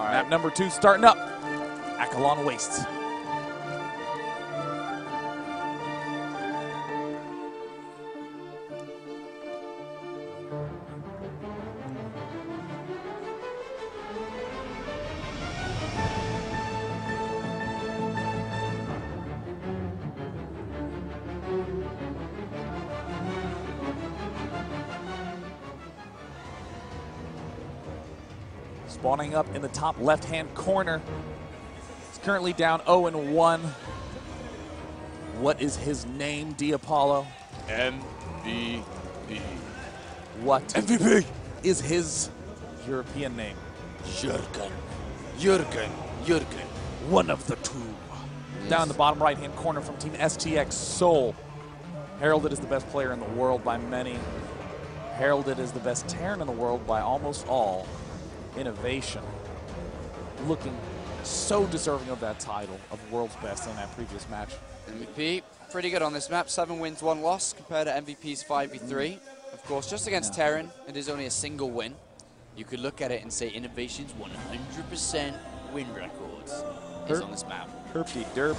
All right. Map number 2 starting up. Akalon Wastes. Spawning up in the top left-hand corner. He's currently down 0-1. What is his name, D'Apollo? MVP. What MVP is his European name? Jürgen. One of the two. Down in the bottom right-hand corner from Team STX Seoul. Heralded as the best player in the world by many. Heralded as the best Terran in the world by almost all. Innovation. Looking so deserving of that title of world's best in that previous match. MVP, pretty good on this map. 7 wins, 1 loss compared to MVP's 5v3. Of course, just against Terran, it is only a single win. You could look at it and say Innovation's 100% win records is on this map. Herpy derp.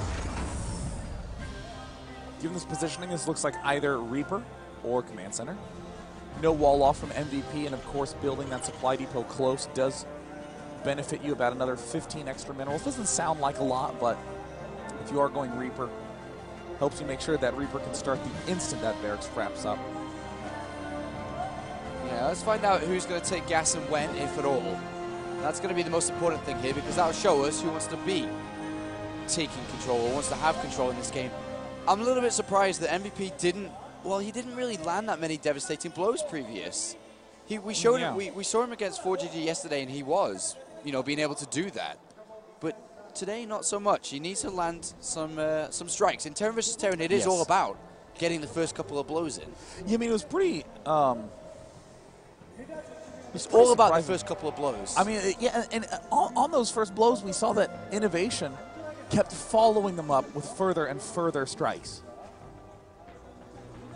Given this positioning, this looks like either Reaper or Command Center. No wall off from MVP, and of course building that supply depot close does benefit you about another 15 extra minerals. Doesn't sound like a lot, but if you are going Reaper, helps you make sure that Reaper can start the instant that barracks wraps up. Yeah, let's find out who's going to take gas and when, if at all. That's going to be the most important thing here, because that'll show us who wants to be taking control or wants to have control in this game. I'm a little bit surprised that MVP didn't, well, he didn't really land that many devastating blows previous. We saw him against 4GG yesterday, and he was, being able to do that. But today, not so much. He needs to land some strikes. In Terran versus Terran, it is all about getting the first couple of blows in. Yeah, I mean, it was pretty... It's all about the first couple of blows. I mean, yeah, and on those first blows, we saw that Innovation kept following them up with further and further strikes.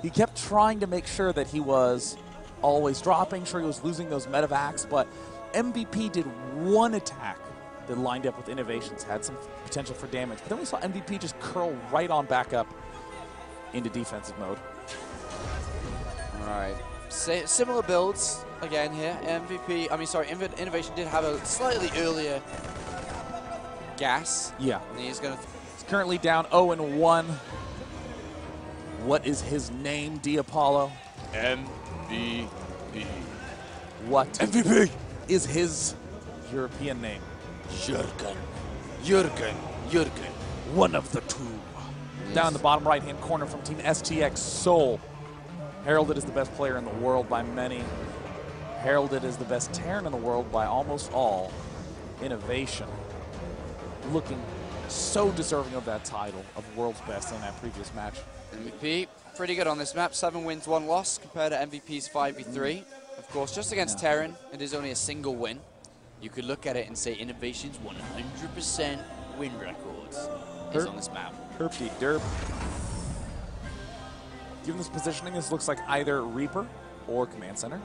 He kept trying to make sure that he was always dropping, sure he was losing those medevacs, but MVP did one attack that lined up with Innovations, had some potential for damage. But then we saw MVP just curl right on back up into defensive mode. All right. Similar builds again here. Innovation did have a slightly earlier gas. Yeah. And he's currently down 0-1. What is his name, D'Apollo? MVP. What MVP is his European name? Jürgen. One of the two. Down in the bottom right-hand corner from Team STX Seoul. Heralded as the best player in the world by many. Heralded as the best Terran in the world by almost all. Innovation. Looking so deserving of that title of world's best in that previous match. MVP, pretty good on this map. 7 wins, 1 loss compared to MVP's 5v3. Of course, just against Terran, it is only a single win. You could look at it and say Innovation's 100% win records is on this map. Herpy derp. Given this positioning, this looks like either Reaper or Command Center.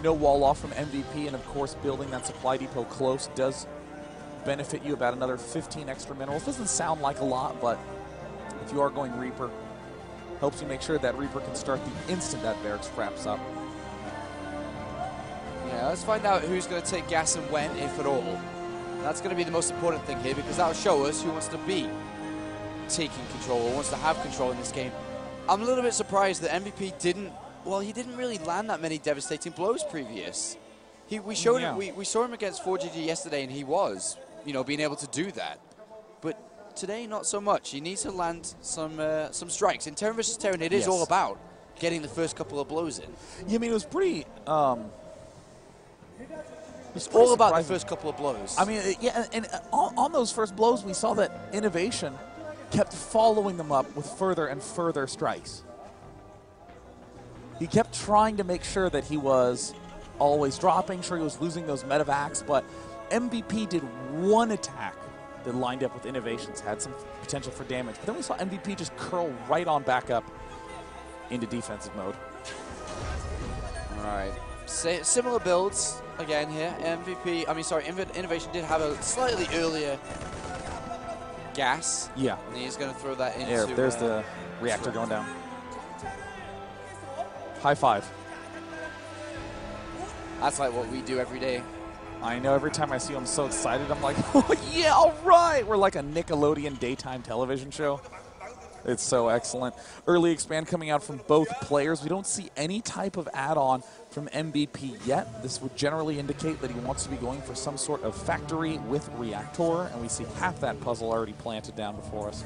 No wall off from MVP, and of course building that supply depot close does benefit you about another 15 extra minerals. Doesn't sound like a lot, but if you are going Reaper, helps you make sure that Reaper can start the instant that barracks wraps up. Yeah, let's find out who's going to take gas and when, if at all. That's going to be the most important thing here, because that'll show us who wants to be taking control or wants to have control in this game. I'm a little bit surprised that MVP didn't, well, he didn't really land that many devastating blows previous. We saw him against 4GG yesterday, and he was, being able to do that. But today, not so much. He needs to land some strikes. In Terran versus Terran, it is all about getting the first couple of blows in. Yeah, I mean, it was pretty... It's all about the first couple of blows. I mean, yeah, and on those first blows, we saw that Innovation kept following them up with further and further strikes. He kept trying to make sure that he was always dropping, sure he was losing those medevacs, but MVP did one attack that lined up with Innovations, had some potential for damage. But then we saw MVP just curl right on back up into defensive mode. All right. Similar builds again here. Innovation did have a slightly earlier gas. Yeah. And he's going to throw that into... There, there's the reactor going down. High five. That's like what we do every day. I know, every time I see you, I'm so excited. I'm like, oh, yeah, all right. We're like a Nickelodeon daytime television show. It's so excellent. Early expand coming out from both players. We don't see any type of add-on from MVP yet. This would generally indicate that he wants to be going for some sort of factory with reactor, and we see half that puzzle already planted down before us.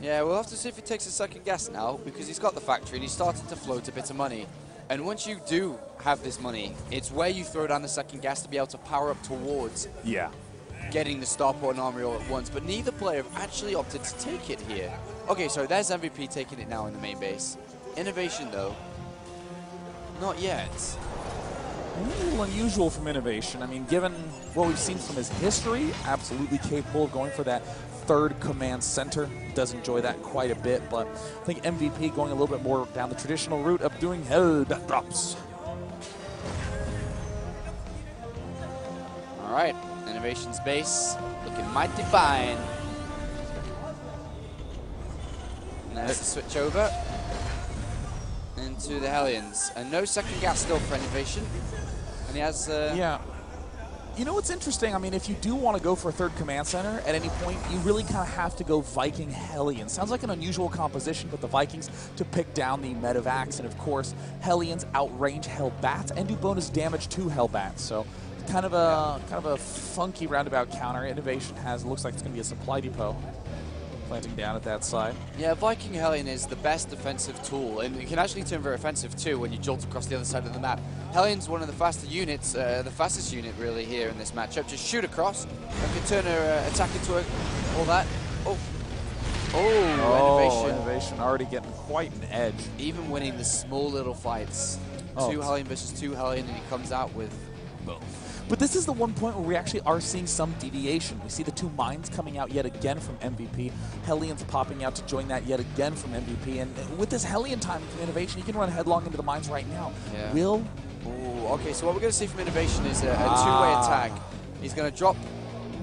Yeah, we'll have to see if he takes a second gas now, because he's got the factory and he's starting to float a bit of money. And once you do have this money, it's where you throw down the second gas to be able to power up towards getting the starport and armory all at once. But neither player have actually opted to take it here. Okay, so there's MVP taking it now in the main base. Innovation, though, not yet. A little unusual from Innovation. I mean, given what we've seen from his history, absolutely capable of going for that third command center. Does enjoy that quite a bit, but I think MVP going a little bit more down the traditional route of doing hell drops. All right, Innovation's base looking mighty fine. And there's the switch over into the Hellions. And no second gas still for Innovation. And he has... yeah. You know what's interesting? I mean, if you do want to go for a third command center at any point, you really kind of have to go Viking Hellions. Sounds like an unusual composition, but the Vikings to pick down the Medivacs, and of course, Hellions outrange Hellbats and do bonus damage to Hellbats. So kind of a funky roundabout counter. Innovation looks like it's going to be a supply depot planting down at that side. Yeah, Viking Hellion is the best defensive tool, and it can actually turn very offensive too when you jolt across the other side of the map. Hellion's one of the faster units, the fastest unit really here in this matchup. Just shoot across and can turn her attack into all that. Innovation already getting quite an edge. Even winning the small little fights. 2 Hellion versus 2 Hellion, and he comes out with both. But this is the one point where we actually are seeing some deviation. We see the 2 mines coming out yet again from MVP. Hellions popping out to join that yet again from MVP. And with this Hellion time from Innovation, he can run headlong into the mines right now. Yeah. Ooh, okay, so what we're going to see from Innovation is a 2-way attack. He's going to drop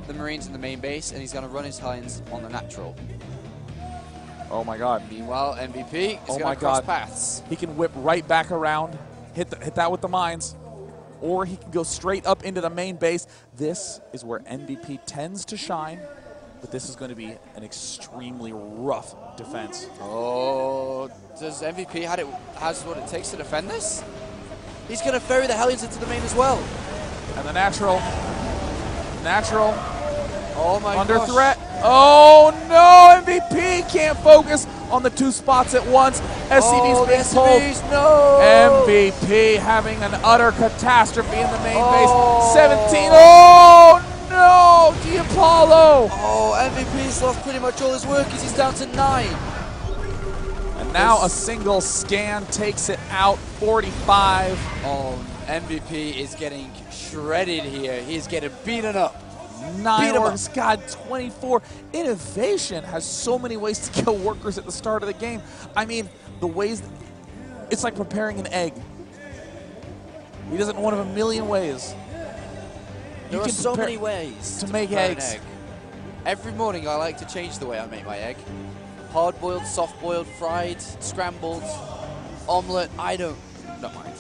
the Marines in the main base, and he's going to run his Hellions on the natural. Oh my God. Meanwhile, MVP is going to cross paths. He can whip right back around, hit that with the mines. Or he can go straight up into the main base. This is where MVP tends to shine, but this is going to be an extremely rough defense. Oh, does MVP has what it takes to defend this? He's going to ferry the Hellions into the main as well. And the natural. Oh my under gosh. threat. Oh no, MVP can't focus on the 2 spots at once. SCV's being pulled. No. MVP having an utter catastrophe in the main base. 17. Oh no, Diapollo. Oh, MVP's lost pretty much all his workers. He's down to 9. And now a single scan takes it out. 45. Oh, MVP is getting shredded here. He's getting beaten up. 9 orcs, God, 24. Innovation has so many ways to kill workers at the start of the game. I mean, the ways, it's like preparing an egg. He does it in one of a million ways. There are so many ways to make eggs. Every morning I like to change the way I make my egg. Hard-boiled, soft-boiled, fried, scrambled, omelette, I don't mind.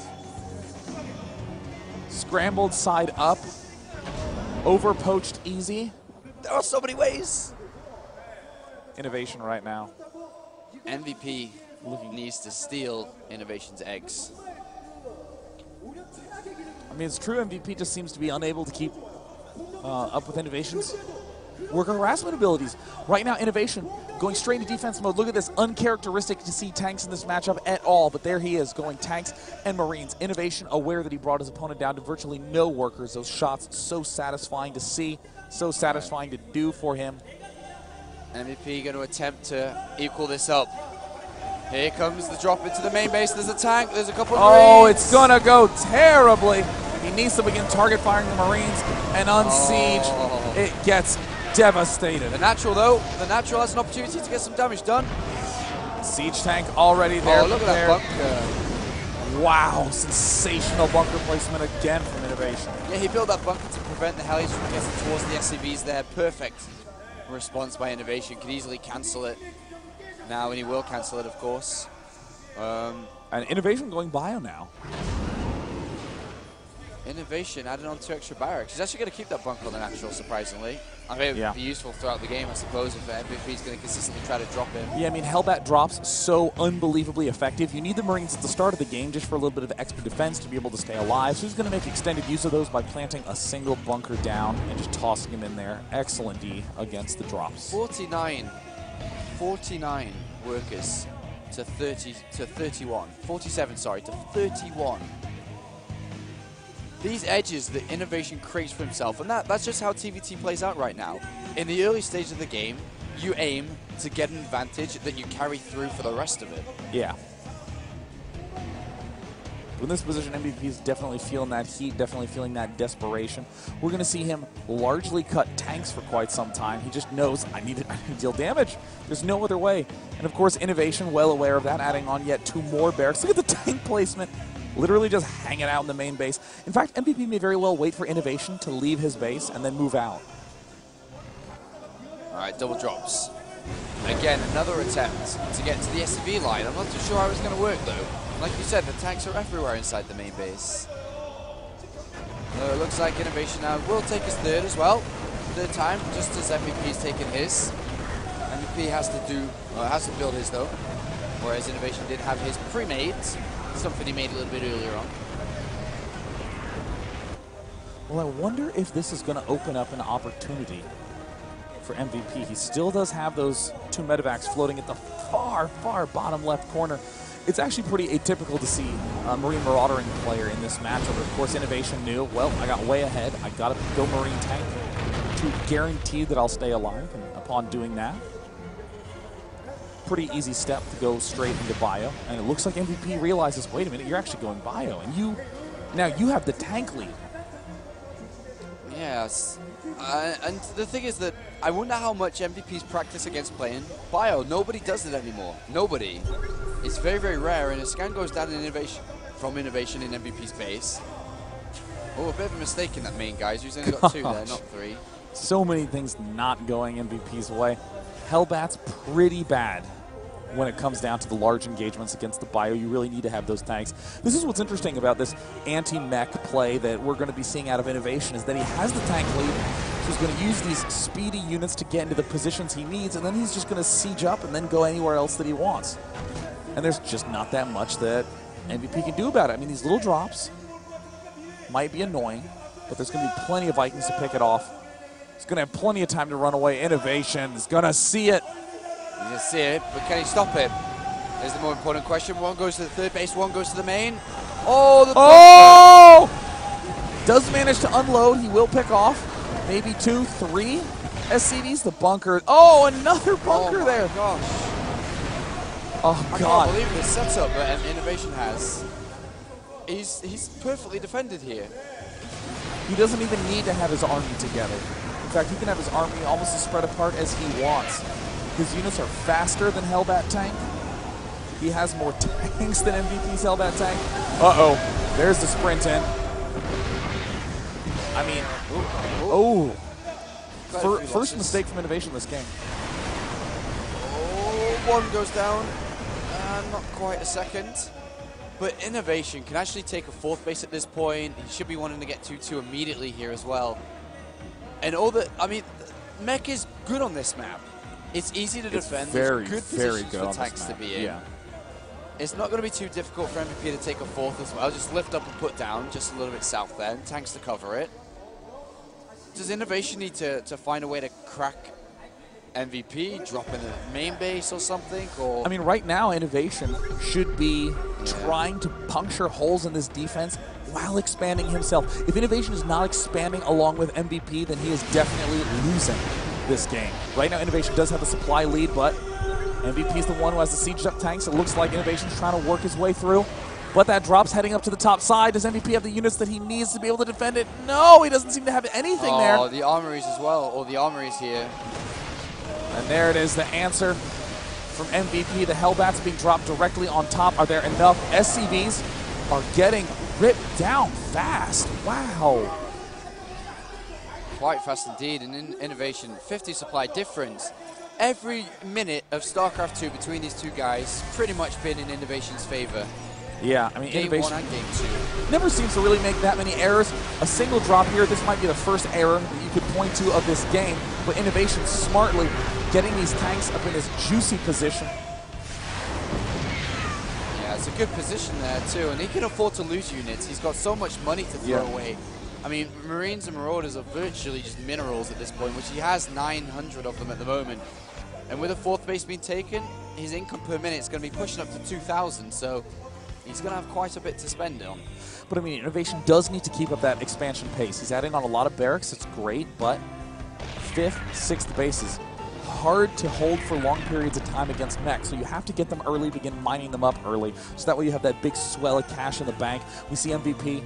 Scrambled side up. Over poached easy. There are so many ways. Innovation right now. MVP needs to steal Innovation's eggs. I mean, it's true. MVP just seems to be unable to keep up with Innovation's worker harassment abilities. Right now, Innovation going straight into defense mode. Look at this. Uncharacteristic to see tanks in this matchup at all, but there he is going tanks and Marines. Innovation aware that he brought his opponent down to virtually no workers. Those shots so satisfying to see, so satisfying to do for him. MVP going to attempt to equal this up. Here comes the drop into the main base. There's a tank. There's a couple of Marines. Oh, it's going to go terribly. He needs to begin target firing the Marines and unsiege. Oh. It gets devastated. The natural, though, has an opportunity to get some damage done. Siege tank already there. Oh, look at that bunker. Wow, sensational bunker placement again from Innovation. Yeah, he built that bunker to prevent the helis from getting towards the SCVs there. Perfect response by Innovation. Could easily cancel it now, and he will cancel it, of course. And Innovation going bio now. Innovation added on 2 extra barracks. He's actually going to keep that bunker on the natural, surprisingly. I mean, it would be useful throughout the game, I suppose, if MVP is going to consistently try to drop him. Yeah, I mean, Hellbat drops so unbelievably effective. You need the Marines at the start of the game just for a little bit of extra defense to be able to stay alive. So he's going to make extended use of those by planting a single bunker down and just tossing him in there. Excellent D against the drops. 49 workers to 31. 47, sorry, to 31. These edges that Innovation creates for himself, and that's just how TVT plays out right now. In the early stage of the game, you aim to get an advantage that you carry through for the rest of it. Yeah. In this position, MVP is definitely feeling that heat, definitely feeling that desperation. We're going to see him largely cut tanks for quite some time. He just knows, I need to deal damage. There's no other way. And of course, Innovation, well aware of that, adding on yet 2 more barracks. Look at the tank placement. Literally just hanging out in the main base. In fact, MVP may very well wait for Innovation to leave his base and then move out. All right, double drops. Again, another attempt to get to the SCV line. I'm not too sure how it's going to work, though. Like you said, the tanks are everywhere inside the main base. It looks like Innovation now will take his 3rd as well. 3rd time, just as MVP is taking his. MVP has to build his, though. Whereas Innovation did have his pre-made. Something he made a little bit earlier on. Well, I wonder if this is going to open up an opportunity for MVP. He still does have those 2 medevacs floating at the far, far bottom left corner. It's actually pretty atypical to see a Marine Maraudering player in this matchup. Of course, Innovation knew, well, I got way ahead. I got to go Marine tank to guarantee that I'll stay alive. And upon doing that, pretty easy step to go straight into bio, and it looks like MVP realizes, wait a minute, you're actually going bio, and now you have the tank lead. Yes, and the thing is that I wonder how much MVP's practice against playing bio. Nobody does it anymore. Nobody. It's very, very rare, and a scan goes down in Innovation in MVP's base. Oh, a bit of a mistake in that main, guys. He's only got 2 there, not 3. So many things not going MVP's way. Hellbat's pretty bad when it comes down to the large engagements against the bio. You really need to have those tanks. This is what's interesting about this anti-mech play that we're going to be seeing out of Innovation, is that he has the tank lead, so he's going to use these speedy units to get into the positions he needs, and then he's just going to siege up and then go anywhere else that he wants. And there's just not that much that MVP can do about it. I mean, these little drops might be annoying, but there's going to be plenty of Vikings to pick it off. He's going to have plenty of time to run away. Innovation is going to see it. He's going to see it, but can he stop it? There's the more important question. 1 goes to the 3rd base, 1 goes to the main. Oh! Does manage to unload. He will pick off maybe 2, 3 SCVs. The bunker. Oh, another bunker there. Gosh. Oh, I God. can't believe the setup that Innovation has. He's perfectly defended here. He doesn't even need to have his army together. In fact, he can have his army almost as spread apart as he wants. His units are faster than Hellbat tank. He has more tanks than MVP's Hellbat tank. Uh-oh. There's the sprint in. I mean, first mistake from Innovation this game. Oh, 1 goes down. Not quite a 2nd. But Innovation can actually take a 4th base at this point. He should be wanting to get 2-2 immediately here as well. And mech is good on this map. It's easy to defend. Very, There's good very positions good for on tanks this to map. be in. Yeah. It's not going to be too difficult for MVP to take a 4th as well. Just lift up and put down just a little bit south there, and tanks to cover it. Does Innovation need to find a way to crack MVP, drop in the main base or something? Or I mean, right now, Innovation should be trying to puncture holes in this defense while expanding himself. If Innovation is not expanding along with MVP, then he is definitely losing this game. Right now, Innovation does have the supply lead, but MVP is the one who has the sieged up tanks. It looks like Innovation's trying to work his way through. But that drop's heading up to the top side. Does MVP have the units that he needs to be able to defend it? No, he doesn't seem to have anything there. Oh, the armories as well, or the armories here. And there it is, the answer from MVP. The Hellbats being dropped directly on top. Are there enough SCVs are getting ripped down fast. Wow. Quite fast indeed, and in Innovation, 50 supply difference. Every minute of StarCraft 2 between these two guys pretty much been in Innovation's favor. Yeah, I mean, Game Innovation 1 and Game 2. never seems to really make that many errors. A single drop here, this might be the first error that you could point to of this game, but Innovation smartly getting these tanks up in this juicy position. Yeah, it's a good position there too, and he can afford to lose units. He's got so much money to throw away. I mean, Marines and Marauders are virtually just minerals at this point, which he has 900 of them at the moment. And with a 4th base being taken, his income per minute is going to be pushing up to 2,000, so he's going to have quite a bit to spend on. But I mean, Innovation does need to keep up that expansion pace. He's adding on a lot of barracks, it's great, but 5th, 6th bases, hard to hold for long periods of time against mech, so you have to get them early, begin mining them up early, so that way you have that big swell of cash in the bank. We see MVP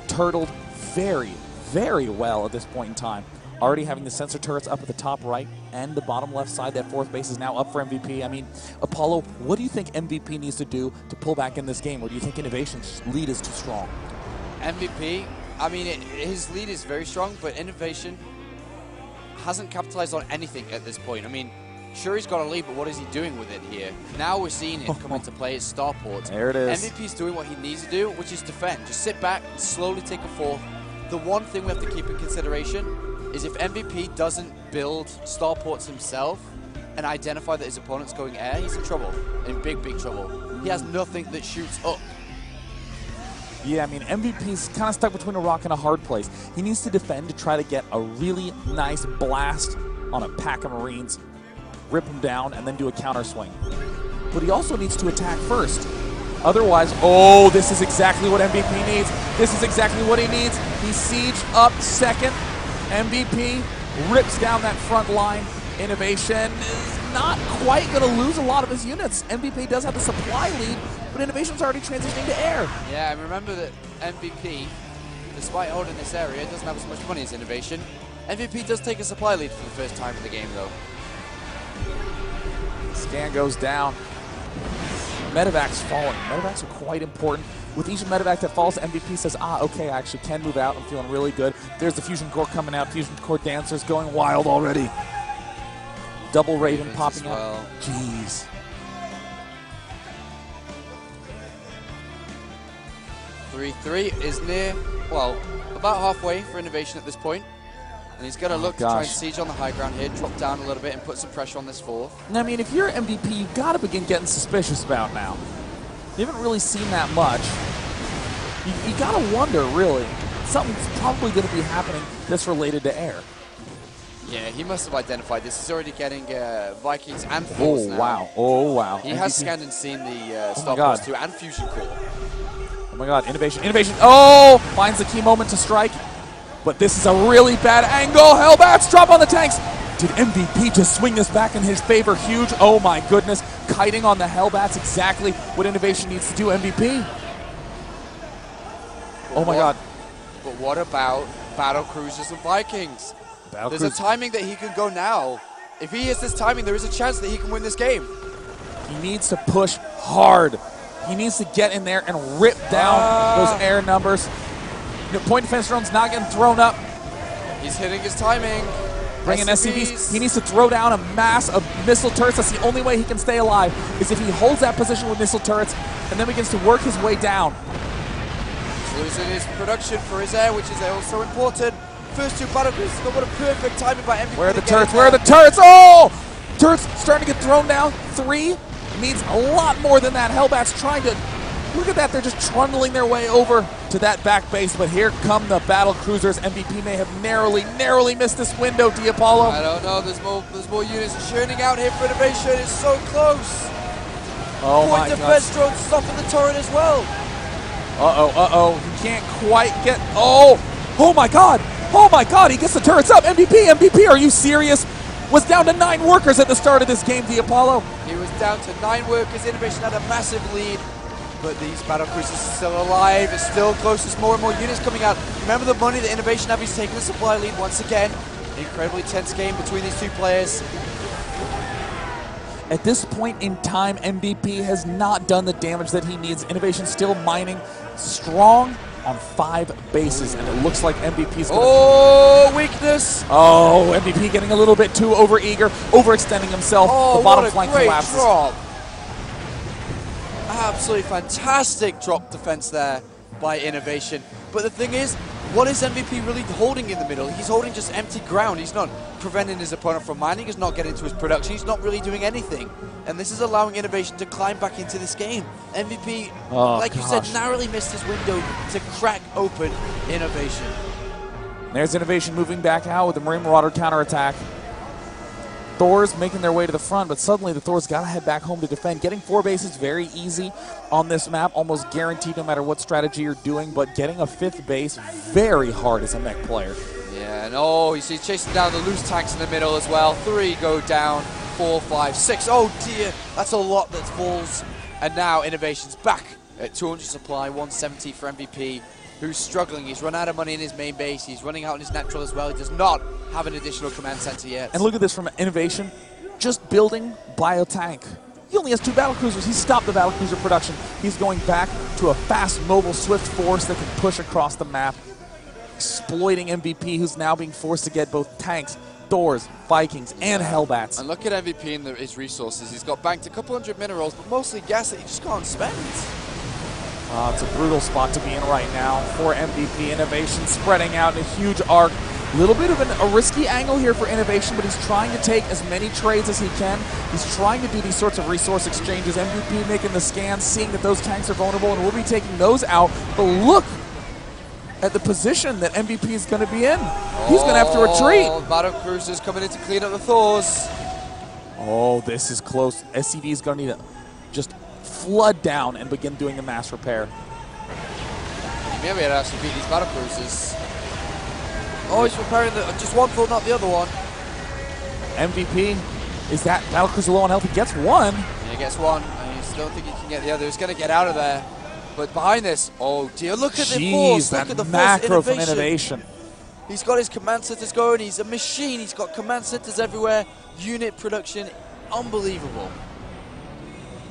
turtled very, very well at this point in time. Already having the sensor turrets up at the top right and the bottom left side. That 4th base is now up for MVP. I mean, Apollo, what do you think MVP needs to do to pull back in this game? Or do you think Innovation's lead is too strong? MVP, I mean, his lead is very strong, but Innovation hasn't capitalized on anything at this point. I mean, sure, he's got a lead, but what is he doing with it here? Now we're seeing it come into play as starport. There it is. MVP's doing what he needs to do, which is defend. Just sit back and slowly take a 4th. The one thing we have to keep in consideration is if MVP doesn't build starports himself and identify that his opponent's going air, he's in trouble, in big, big trouble. He has nothing that shoots up. Yeah, I mean, MVP's kind of stuck between a rock and a hard place. He needs to defend to try to get a really nice blast on a pack of Marines, rip them down, and then do a counter swing. But he also needs to attack first. Otherwise, oh, this is exactly what MVP needs. This is exactly what he needs. He siege up 2nd. MVP rips down that front line. Innovation is not quite going to lose a lot of his units. MVP does have the supply lead, but Innovation's already transitioning to air. Yeah, and remember that MVP, despite holding this area, doesn't have as much money as Innovation. MVP does take a supply lead for the first time in the game, though. Scan goes down. Medevac's falling. Medevacs are quite important. With each medevac that falls, MVP says, okay, I actually can move out. I'm feeling really good. There's the Fusion Core coming out. Fusion Core Dancers going wild already. Double Raven popping up. Jeez. Three is near, well, about halfway for Innovation at this point. And he's going to look to try and siege on the high ground here, drop down a little bit and put some pressure on this 4th. I mean, if you're MVP, you've got to begin getting suspicious about now. You haven't really seen that much. You got to wonder, really. Something's probably going to be happening that's related to air. Yeah, he must have identified this. He's already getting Vikings and Force now. Wow. Oh, wow. He has scanned and seen the Starports too, and Fusion Core. Oh, my God. Innovation. Innovation. Oh! Finds the key moment to strike. But this is a really bad angle. Hellbats drop on the tanks. Did MVP just swing this back in his favor? Huge. Oh, my goodness. Kiting on the Hellbats. Exactly what Innovation needs to do. MVP. Oh, my God. But what about Battle Cruisers and Vikings? There's a timing that he can go now. If he has this timing, there is a chance that he can win this game. He needs to push hard. He needs to get in there and rip down those air numbers. The point defense drone's not getting thrown up. He's hitting his timing. Bringing SCVs. He needs to throw down a mass of missile turrets. That's the only way he can stay alive, is if he holds that position with missile turrets and then begins to work his way down. He's losing his production for his air, which is also important. First 2 battle cruisers, but what a perfect timing by MVP. Where are the turrets? Where are the turrets? Oh! Turrets starting to get thrown down. 3 needs a lot more than that. Hellbats trying to... Look at that. They're just trundling their way over to that back base. But here come the battle cruisers. MVP may have narrowly missed this window, Apollo. I don't know. There's more units churning out here for Innovation. It's so close. Oh, my God. Point defense drones stopping the turret as well. He can't quite get... Oh, my God. Oh, my God. He gets the turrets up. MVP, are you serious? Was down to 9 workers at the start of this game, Apollo. He was down to 9 workers. Innovation had a massive lead. But these battle cruisers are still alive. It's still close. There's more and more units coming out. Remember the money that Innovation have. He's taking the supply lead once again. Incredibly tense game between these 2 players. At this point in time, MVP has not done the damage that he needs. Innovation still mining, strong on 5 bases, and it looks like MVP's going to... Oh, weakness! Oh, MVP getting a little bit too overeager, overextending himself. Oh, the bottom what a flank great collapses. drop. Absolutely fantastic drop defense there by Innovation. But the thing is, what is MVP really holding in the middle? He's holding just empty ground. He's not preventing his opponent from mining. He's not getting into his production. He's not really doing anything. And this is allowing Innovation to climb back into this game. MVP, you said, narrowly missed his window to crack open Innovation. There's Innovation moving back out with the Marine Marauder counterattack. Thors making their way to the front, but suddenly the Thors got to head back home to defend. Getting 4 bases very easy on this map, almost guaranteed no matter what strategy you're doing, but getting a 5th base very hard as a mech player. Yeah, and you see chasing down the loose tanks in the middle as well. 3 go down, 4, 5, 6. Oh dear, that's a lot that falls. And now Innovation's back at 200 supply, 170 for MVP, who's struggling. He's run out of money in his main base. He's running out in his natural as well. He does not have an additional command center yet. And look at this from Innovation, just building Biotank. He only has 2 battlecruisers. He stopped the battlecruiser production. He's going back to a fast, mobile, swift force that can push across the map, exploiting MVP, who's now being forced to get both tanks, Thors, Vikings, and Hellbats. And look at MVP and his resources. He's got banked a couple hundred minerals, but mostly gas that he just can't spend. It's a brutal spot to be in right now for MVP. Innovation spreading out in a huge arc. A little bit of a risky angle here for Innovation, but he's trying to take as many trades as he can. He's trying to do these sorts of resource exchanges. MVP making the scans, seeing that those tanks are vulnerable, and we'll be taking those out. But look at the position that MVP is going to be in. He's going to have to retreat. Battle Cruisers coming in to clean up the Thors. Oh, this is close. SCV is going to need to just flood down and begin doing the mass repair. Maybe I'd actually beat these Battle Cruisers. Oh, he's repairing just one thought, not the other one. MVP, is that battlecruiser low on health? He gets 1. Yeah, he gets 1. I still don't think he can get the other. He's going to get out of there. But behind this, oh dear, look at the force. Look at the macro force from Innovation. He's got his command centers going. He's a machine. He's got command centers everywhere. Unit production, unbelievable.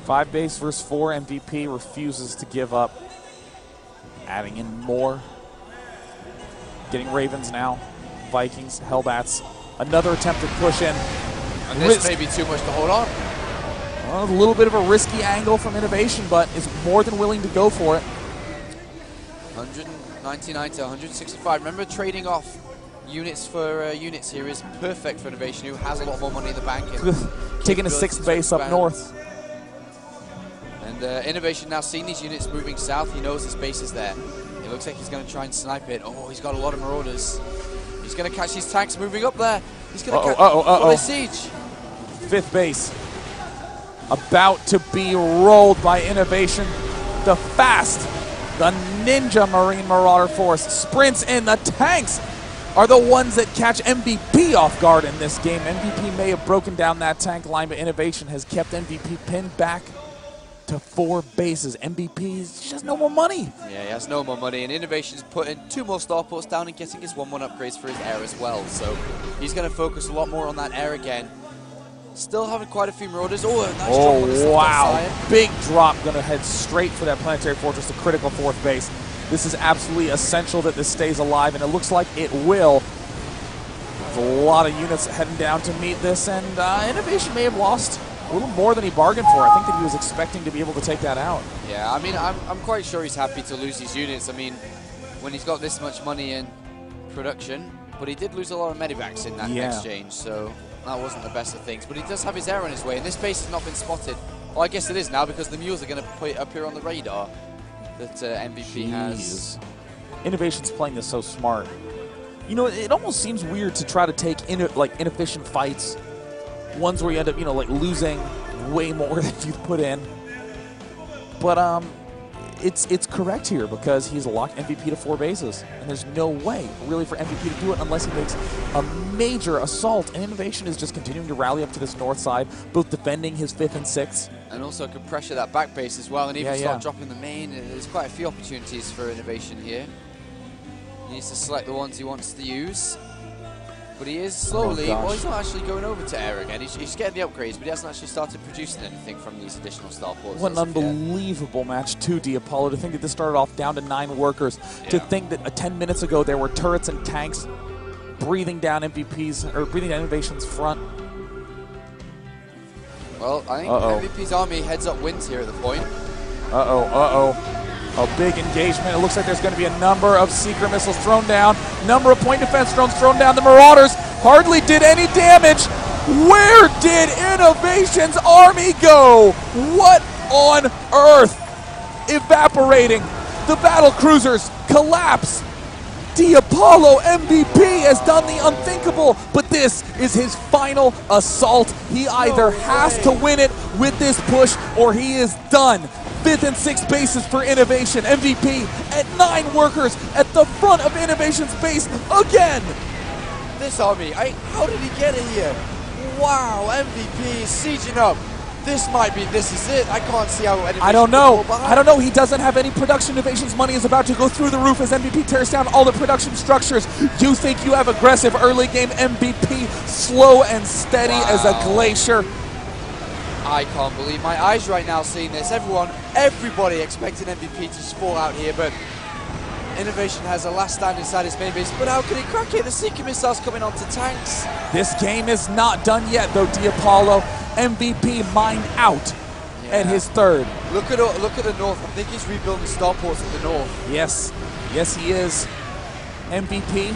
5 base versus 4. MVP refuses to give up. Adding in more. Getting Ravens now. Vikings, Hellbats. Another attempt to push in. And this may be too much to hold on. Well, a little bit of a risky angle from Innovation, but is more than willing to go for it. 199 to 165. Remember, trading off units for units here is perfect for Innovation, who has a lot more money in the bank. Taking a 6th base up north. And Innovation now seeing these units moving south. He knows his base is there. It looks like he's going to try and snipe it. Oh, he's got a lot of Marauders. He's going to catch these tanks moving up there. He's going to catch siege. 5th base. About to be rolled by Innovation. The Ninja Marine Marauder Force sprints in. The tanks are the ones that catch MVP off guard in this game. MVP may have broken down that tank line, but Innovation has kept MVP pinned back to 4 bases. MVP just has no more money. Yeah, he has no more money, and Innovation's putting 2 more starports down and getting his 1-1 upgrades for his air as well. So he's going to focus a lot more on that air again. Still having quite a few Marauders. Oh, a nice drop on the side. Big drop. Going to head straight for that Planetary Fortress, the critical 4th base. This is absolutely essential that this stays alive, and it looks like it will. There's a lot of units heading down to meet this, and Innovation may have lost a little more than he bargained for. I think that he was expecting to be able to take that out. Yeah, I mean, I'm quite sure he's happy to lose these units. I mean, when he's got this much money in production, but he did lose a lot of medivacs in that exchange, so that wasn't the best of things. But he does have his air on his way, and this base has not been spotted. Well, I guess it is now, because the mules are going to appear on the radar that MVP has. Innovation's playing this so smart. You know, it almost seems weird to try to take inefficient fights, ones where you end up, losing way more than you put in. But it's correct here, because he's locked MVP to 4 bases, and there's no way really for MVP to do it unless he makes a major assault. And Innovation is just continuing to rally up to this north side, both defending his 5th and 6th. And also could pressure that back base as well, and even start dropping the main. There's quite a few opportunities for Innovation here. He needs to select the ones he wants to use. But he is slowly, Oh, well, he's not actually going over to air again. He's getting the upgrades, but he hasn't actually started producing anything from these additional starports. What an unbelievable match too, Diapollo. To think that this started off down to 9 workers. To think that 10 minutes ago there were turrets and tanks breathing down MVP's, or breathing down Innovation's front. Well, I think MVP's army heads up wins here at the point. A big engagement. It looks like there's going to be a number of secret missiles thrown down. Number of point defense drones thrown down. The Marauders hardly did any damage. Where did Innovation's army go? What on earth? Evaporating. The battle cruisers collapse. Diapollo MVP has done the unthinkable, but this is his final assault. He either has to win it with this push or he is done. 5th and 6th bases for Innovation. MVP at 9 workers at the front of Innovation's base again. This army, how did he get it here? Wow, MVP is sieging up. This is it. I can't see how Innovation I don't know. He doesn't have any production. Innovation's money is about to go through the roof as MVP tears down all the production structures. You think you have aggressive early game MVP, slow and steady as a glacier. I can't believe my eyes right now seeing this. Everybody expecting MVP to fall out here, but Innovation has a last stand inside his main base. But how can he crack it? The Seeker missiles coming onto tanks. This game is not done yet, though, Diapollo. MVP mined out at his 3rd. Look at the north. I think he's rebuilding starports at the north. Yes, he is. MVP.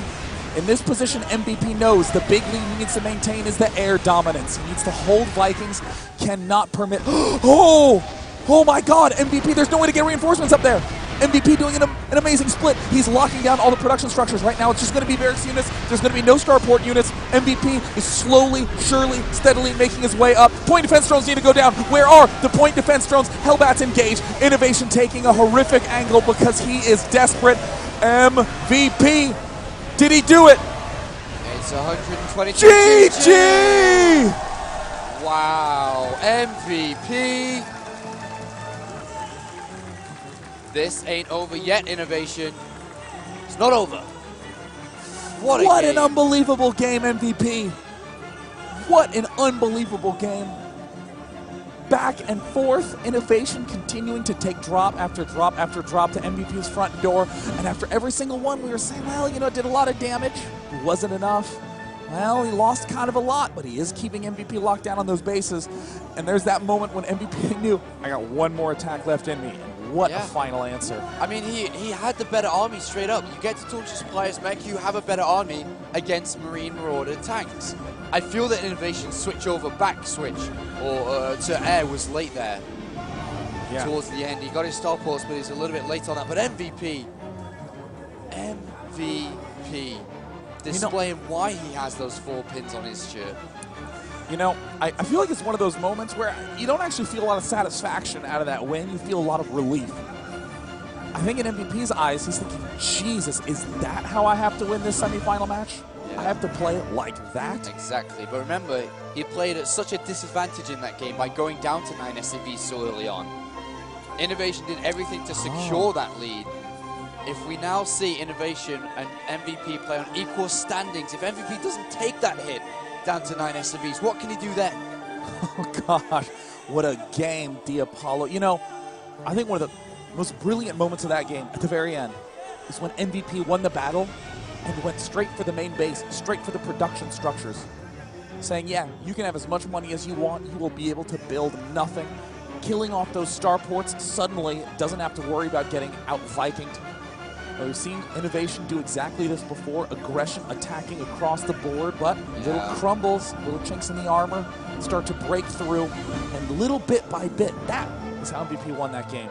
In this position, MVP knows the big lead he needs to maintain is the air dominance. He needs to hold Vikings, cannot permit... Oh my God, MVP, there's no way to get reinforcements up there. MVP doing an amazing split. He's locking down all the production structures. Right now, it's just going to be barracks units. There's going to be no starport units. MVP is slowly, surely, steadily making his way up. Point defense drones need to go down. Where are the point defense drones? Hellbats engage. Innovation taking a horrific angle because he is desperate. MVP. Did he do it? It's 122. GG! Wow, MVP. This ain't over yet, Innovation. It's not over. What an unbelievable game, MVP. What an unbelievable game. Back and forth, Innovation continuing to take drop after drop after drop to MVP's front door. And after every single one, we were saying, well, you know, it did a lot of damage. It wasn't enough. Well, he lost kind of a lot, but he is keeping MVP locked down on those bases. And there's that moment when MVP knew, I got one more attack left in me. What a final answer. I mean, he had the better army straight up. You get to talk to suppliers mech, you have a better army against Marine Marauder tanks. I feel that Innovation's switch over back switch or to air was late there towards the end. He got his starports, but he's a little bit late on that. But MVP displaying why he has those 4 pins on his shirt. You know, I feel like it's one of those moments where you don't actually feel a lot of satisfaction out of that win. You feel a lot of relief. I think in MVP's eyes, he's thinking, Jesus, is that how I have to win this semifinal match? I have to play it like that? Exactly. But remember, he played at such a disadvantage in that game by going down to 9 SCVs so early on. Innovation did everything to secure that lead. If we now see Innovation and MVP play on equal standings, if MVP doesn't take that hit down to 9 SCVs, what can he do then? Oh, gosh. What a game, Diapollo. You know, I think one of the most brilliant moments of that game at the very end is when MVP won the battle and went straight for the main base, straight for the production structures, saying, yeah, you can have as much money as you want, you will be able to build nothing. Killing off those starports suddenly doesn't have to worry about getting out-Vikinged. We've seen Innovation do exactly this before, aggression attacking across the board, but little crumbles, little chinks in the armor start to break through, and little bit by bit, that is how MVP won that game.